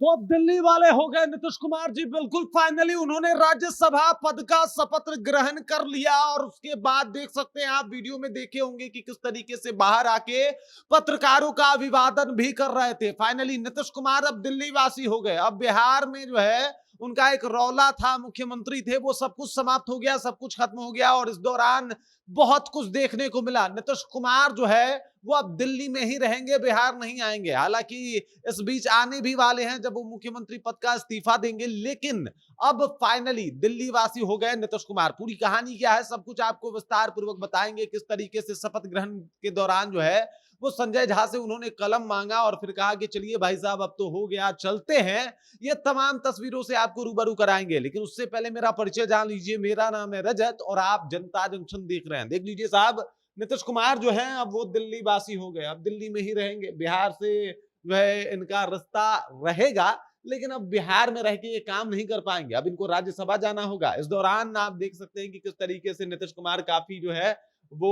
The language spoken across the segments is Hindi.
तो अब दिल्ली वाले हो गए नीतीश कुमार जी, बिल्कुल फाइनली उन्होंने राज्यसभा पद का शपथ ग्रहण कर लिया। और उसके बाद देख सकते हैं आप, वीडियो में देखे होंगे कि किस तरीके से बाहर आके पत्रकारों का अभिवादन भी कर रहे थे। फाइनली नीतीश कुमार अब दिल्ली वासी हो गए। अब बिहार में जो है उनका एक रौला था, मुख्यमंत्री थे, वो सब कुछ समाप्त हो गया, सब कुछ खत्म हो गया। और इस दौरान बहुत कुछ देखने को मिला। नीतीश कुमार जो है वो अब दिल्ली में ही रहेंगे, बिहार नहीं आएंगे। हालांकि इस बीच आने भी वाले हैं जब वो मुख्यमंत्री पद का इस्तीफा देंगे, लेकिन अब फाइनली दिल्ली वासी हो गए नीतीश कुमार। पूरी कहानी क्या है सब कुछ आपको विस्तार पूर्वक बताएंगे। किस तरीके से शपथ ग्रहण के दौरान जो है वो संजय झा से उन्होंने कलम मांगा और फिर कहा कि चलिए भाई साहब अब तो हो गया, चलते हैं। ये तमाम तस्वीरों से आपको रूबरू कराएंगे, लेकिन उससे पहले मेरा परिचय जान लीजिए। मेरा नाम है रजत और आप जनता जंक्शन देख रहे हैं। देख लीजिए साहब, नीतीश कुमार जो है अब वो दिल्ली वासी हो गए, अब दिल्ली में ही रहेंगे। बिहार से जो है इनका रिश्ता रहेगा, लेकिन अब बिहार में रह के ये काम नहीं कर पाएंगे। अब इनको राज्यसभा जाना होगा। इस दौरान आप देख सकते हैं कि किस तरीके से नीतीश कुमार काफी जो है वो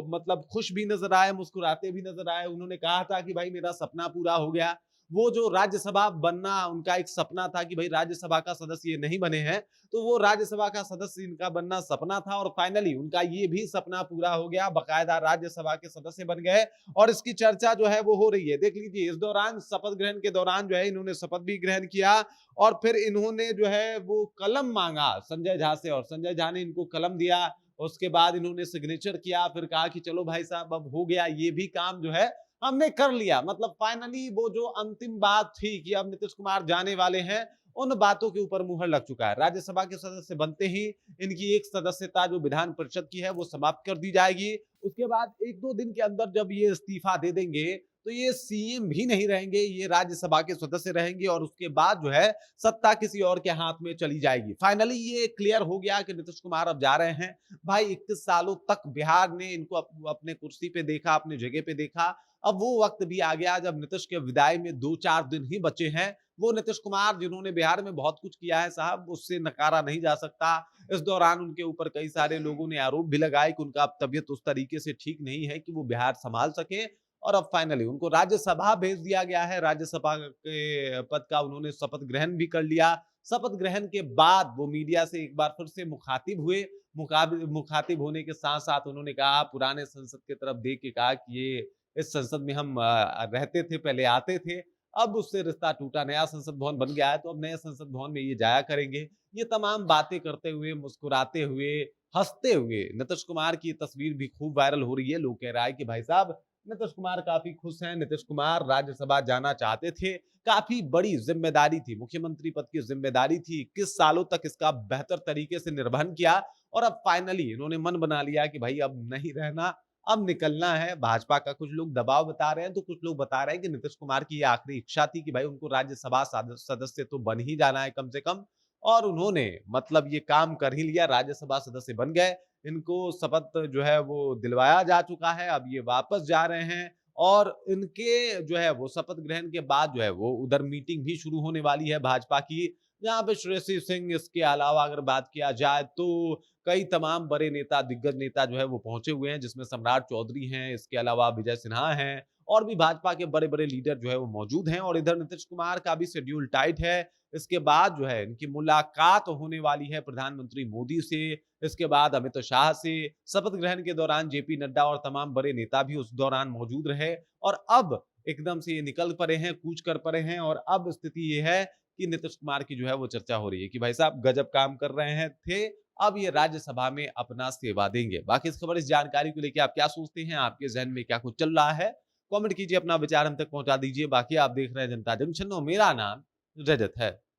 मतलब खुश भी नजर आए, मुस्कुराते भी नजर आए। उन्होंने कहा था कि भाई मेरा सपना पूरा हो गया। वो जो राज्यसभा बनना उनका एक सपना था कि भाई राज्यसभा का सदस्य ये नहीं बने हैं, तो वो राज्यसभा का सदस्य इनका बनना सपना था। और फाइनली उनका ये भी सपना पूरा हो गया, बकायदा राज्यसभा के सदस्य बन गए। और इसकी चर्चा जो है वो हो रही है। देख लीजिए, इस दौरान शपथ ग्रहण के दौरान जो है इन्होंने शपथ भी ग्रहण किया और फिर इन्होंने जो है वो कलम मांगा संजय झा से, और संजय झा ने इनको कलम दिया। उसके बाद इन्होंने सिग्नेचर किया, फिर कहा कि चलो भाई साहब अब हो गया, ये भी काम जो है हमने कर लिया। मतलब फाइनली वो जो अंतिम बात थी कि अब नीतीश कुमार जाने वाले हैं, उन बातों के ऊपर मुहर लग चुका है। राज्यसभा के सदस्य बनते ही इनकी एक सदस्यता जो विधान परिषद की है वो समाप्त कर दी जाएगी। उसके बाद एक दो दिन के अंदर जब ये इस्तीफा दे देंगे तो ये सीएम भी नहीं रहेंगे, ये राज्यसभा के सदस्य रहेंगे। और उसके बाद जो है सत्ता किसी और के हाथ में चली जाएगी। फाइनली ये क्लियर हो गया कि नीतीश कुमार अब जा रहे हैं। भाई 21 सालों तक बिहार ने इनको अपने कुर्सी पे देखा, अपने जगह पे देखा। अब वो वक्त भी आ गया जब नीतीश के विदाई में 2-4 दिन ही बचे हैं। वो नीतीश कुमार जिन्होंने बिहार में बहुत कुछ किया है साहब, उससे नकारा नहीं जा सकता। इस दौरान उनके ऊपर कई सारे लोगों ने आरोप भी लगाए कि उनका तबीयत उस तरीके से ठीक नहीं है कि वो बिहार संभाल सके। और अब फाइनली उनको राज्यसभा भेज दिया गया है। राज्यसभा के पद का उन्होंने शपथ ग्रहण भी कर लिया। शपथ ग्रहण के बाद वो मीडिया से एक बार फिर से मुखातिब हुए। मुखातिब होने के साथ साथ उन्होंने कहा, पुराने संसद की तरफ देख के कहा कि ये इस संसद में हम रहते थे, पहले आते थे, अब उससे रिश्ता टूटा, नया संसद भवन बन गया है, तो अब नए संसद भवन में ये जाया करेंगे। ये तमाम बातें करते हुए, मुस्कुराते हुए, हंसते हुए नीतीश कुमार की तस्वीर भी खूब वायरल हो रही है। लोग कह रहा है कि भाई साहब नीतीश कुमार काफी खुश हैं, नीतीश कुमार राज्यसभा जाना चाहते थे, काफी बड़ी जिम्मेदारी थी, मुख्यमंत्री पद की जिम्मेदारी थी, 21 सालों तक इसका बेहतर तरीके से निर्वहन किया। और अब फाइनली इन्होंने मन बना लिया कि भाई अब नहीं रहना, अब निकलना है। भाजपा का कुछ लोग दबाव बता रहे हैं, तो कुछ लोग बता रहे हैं कि नीतीश कुमार की ये आखिरी इच्छा थी कि भाई उनको राज्यसभा सदस्य तो बन ही जाना है कम से कम। और उन्होंने मतलब ये काम कर ही लिया, राज्यसभा सदस्य बन गए। इनको शपथ जो है वो दिलवाया जा चुका है। अब ये वापस जा रहे हैं और इनके जो है वो शपथ ग्रहण के बाद जो है वो उधर मीटिंग भी शुरू होने वाली है भाजपा की, जहां पे श्रेयसी सिंह, इसके अलावा अगर बात किया जाए तो कई तमाम बड़े नेता, दिग्गज नेता जो है वो पहुंचे हुए हैं, जिसमें सम्राट चौधरी हैं, इसके अलावा विजय सिन्हा हैं, और भी भाजपा के बड़े बड़े लीडर जो है वो मौजूद हैं। और इधर नीतीश कुमार का भी शेड्यूल टाइट है। इसके बाद जो है इनकी मुलाकात होने वाली है प्रधानमंत्री मोदी से, इसके बाद अमित शाह से। शपथ ग्रहण के दौरान जेपी नड्डा और तमाम बड़े नेता भी उस दौरान मौजूद रहे। और अब एकदम से ये निकल पड़े हैं, कूच कर पड़े हैं। और अब स्थिति ये है कि नीतीश कुमार की जो है वो चर्चा हो रही है कि भाई साहब गजब काम कर रहे हैं थे, अब ये राज्यसभा में अपना सेवा देंगे। बाकी इस खबर, इस जानकारी को लेकर आप क्या सोचते हैं, आपके जहन में क्या कुछ चल रहा है, कमेंट कीजिए, अपना विचार हम तक पहुंचा दीजिए। बाकी आप देख रहे हैं जनता जंक्शन और मेरा नाम रजत है।